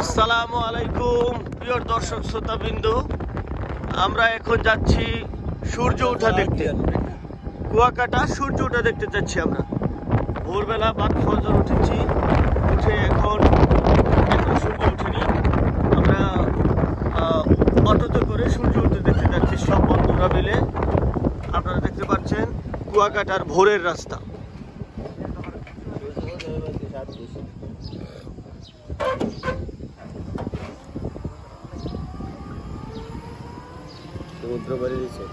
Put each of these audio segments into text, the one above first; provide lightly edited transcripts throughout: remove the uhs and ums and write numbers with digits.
আসসালামু আলাইকুম প্রিয় দর্শক শ্রোতাবৃন্দ, আমরা এখন যাচ্ছি সূর্য ওঠা দেখতে। কুয়াকাটা সূর্য ওঠা দেখতে যাচ্ছি আমরা। ভোরবেলা বাদ ফজর উঠেছি, উঠে এখন সূর্য ওঠেনি। আমরা অটোতে করে সূর্য উঠে দেখতে যাচ্ছি সব বন্ধুরা মিলে। আপনারা দেখতে পাচ্ছেন কুয়াকাটার ভোরের রাস্তা। সমুদ্র বাড়ি দিচ্ছে।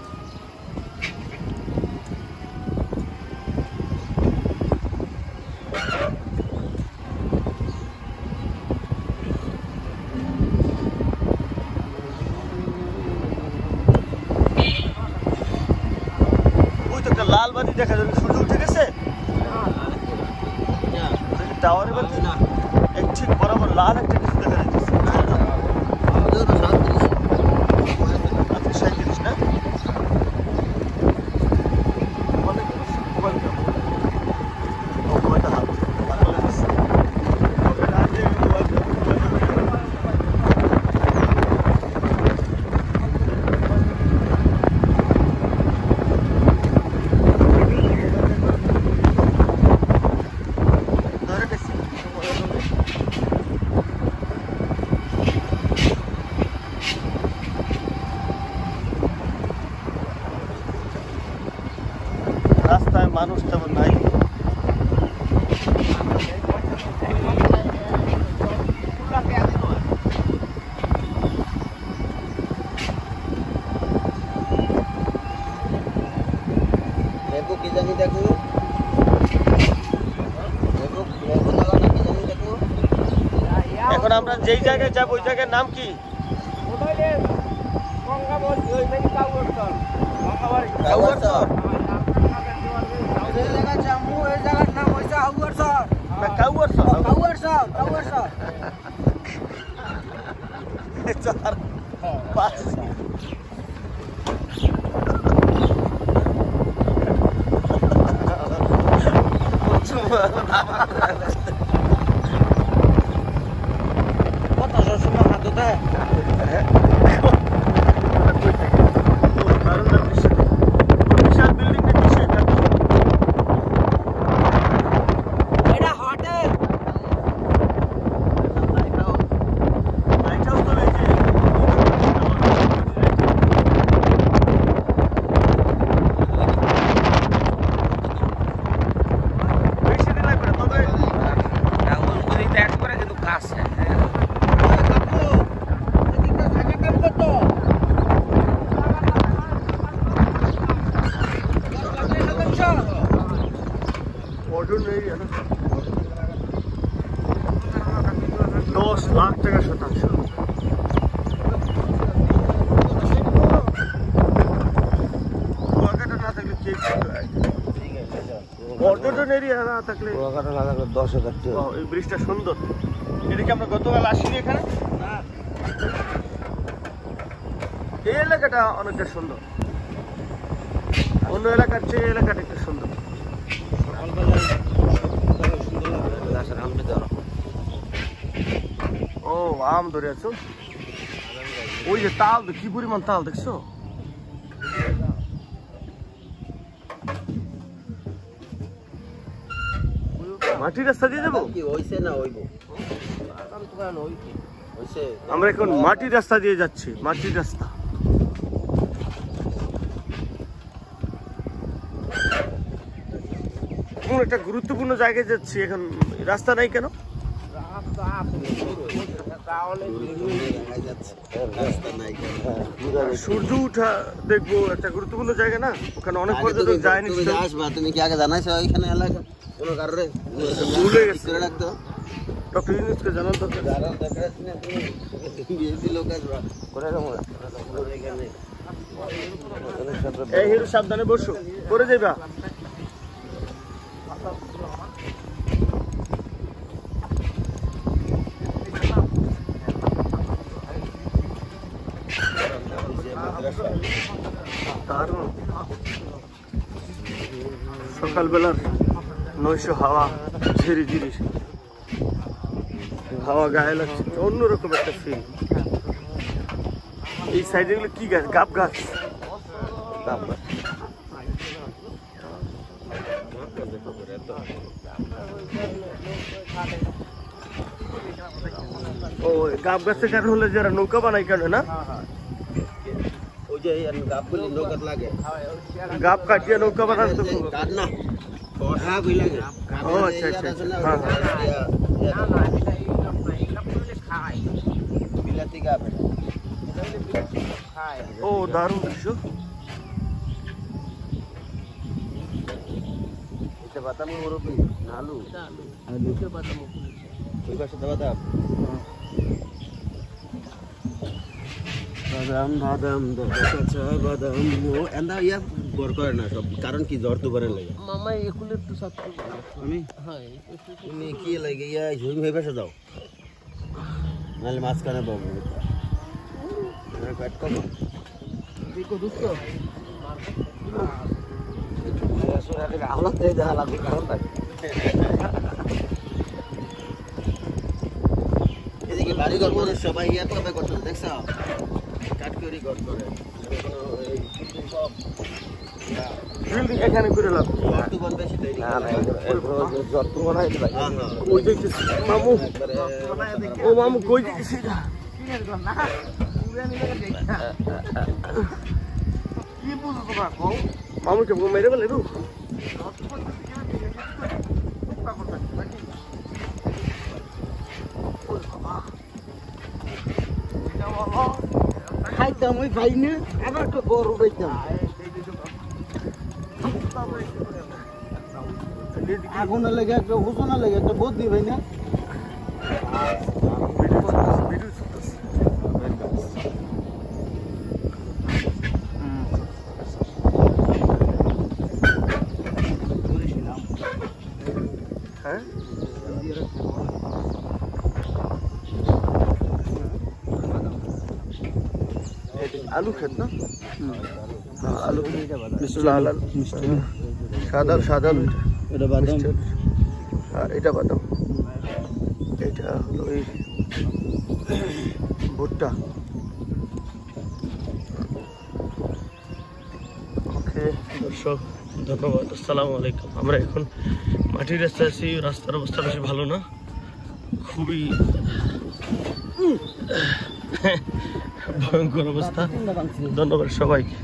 ওই তো একটা লাল বাতি দেখা যাবে, সূর্য উঠে গেছে। টাওয়ারের বাতি না, এক ঠিক বরাবর লাল একটা কিছু দেখা যাচ্ছে। রাস্তায় মানুষ তেমন নাই। এখন আমরা যেই জায়গায় যাবো ওই জায়গার নাম কি? $10 লাখ শতাংশ। কুয়াকাটা না থাকলে পর্যটন এরিয়া না থাকলে, কুয়াকাটা না থাকলে 10,000 টাকা। এই ব্রিজটা সুন্দর। এদিকে আমরা গতকাল আসিনি এখানে। এই এলাকাটা অনেকটা সুন্দর, অন্য এলাকার চেয়ে এই এলাকাটা একটু সুন্দর। ও আম ধরে আছো, ওই যে তাল, কি পরিমাণ তাল দেখছো? মাটির রাস্তা দিয়ে যাবো আমরা এখন, মাটির রাস্তা দিয়ে যাচ্ছি, মাটির রাস্তা। কোন একটা গুরুত্বপূর্ণ জায়গায় যাচ্ছি এখন, রাস্তা নাই কেন? সূর্য উঠা দেখবো, একটা গুরুত্বপূর্ণ জায়গা না, ওখানে অনেক পর্যটক যায়নি। তুমি কি আগে জানাইছো ওইখানে এলাকা কোনো কারণে ভুলে গেছে? রাখতো ডক্টর ইউনুসকে জানান দরকার। এই হিরো সাবধানে বসো, করে যাইবা। সকালবেলার নৈশ হাওয়া ঝিরি ঝিরি হাওয়া গায়ে লাগছে, অন্যরকম একটা ফিল। এই সাইডে গুলো কি গাছ? গাব গাছ। ও গাব গাছের কারণ হলে যারা নৌকা বানায় কেন না? ওই যে গাবগুলি নৌকাত লাগে, গাব কাটিয়ে নৌকা বানানো তো কাঠ না, কথা কই লাগে। ও আচ্ছা আচ্ছা বিলাতি গাব। ও দারুণ দৃশ্য। এটা বাদাম মুরব্বি আলু আলু বাদাম ওই পাশে বাদাম বাদাম বাদাম কাঁচা বাদাম ও এন্দা ইয়া বর করে না সব, কারণ কি জ্বর তো করে লাগে মামা একুলে একটু সাথে আমি হ্যাঁ তুমি কি লাগে ইয়া ঝুম হয়ে পাশে দাও, নাহলে মাঝখানে বাবু কাট করো দেখো দুঃখ এদিকে বাড়ি ঘর মানুষ সবাই ইয়া পাবে করতে দেখছ, কাটকরি ঘর করে বিল্ডিং এখানে করে লাভ দোকান বেশি তৈরি ওই দেখছি মামু। ও মামু কই দেখছি কি বুঝো তোমরা কও মামুকে মেরে ফেলে রু। খাইতাম ওই খাই না আবার তো বড় খাইতাম আগুনে লেগে একটা হোসনা লেগে একটা বদলি ভাই না হ্যাঁ আলু খেত না? আলু লাল আলু সাদা সাদা আলু, এটা বাদাম আর এটা বাদাম, এটা হলো এই ভুট্টা। ওকে দর্শক ধন্যবাদ, আসসালামু আলাইকুম। আমরা এখন মাটির রাস্তায় আছি, রাস্তার অবস্থা বেশি ভালো না, খুবই ভয়ঙ্কর অবস্থা। ধন্যবাদ সবাইকে।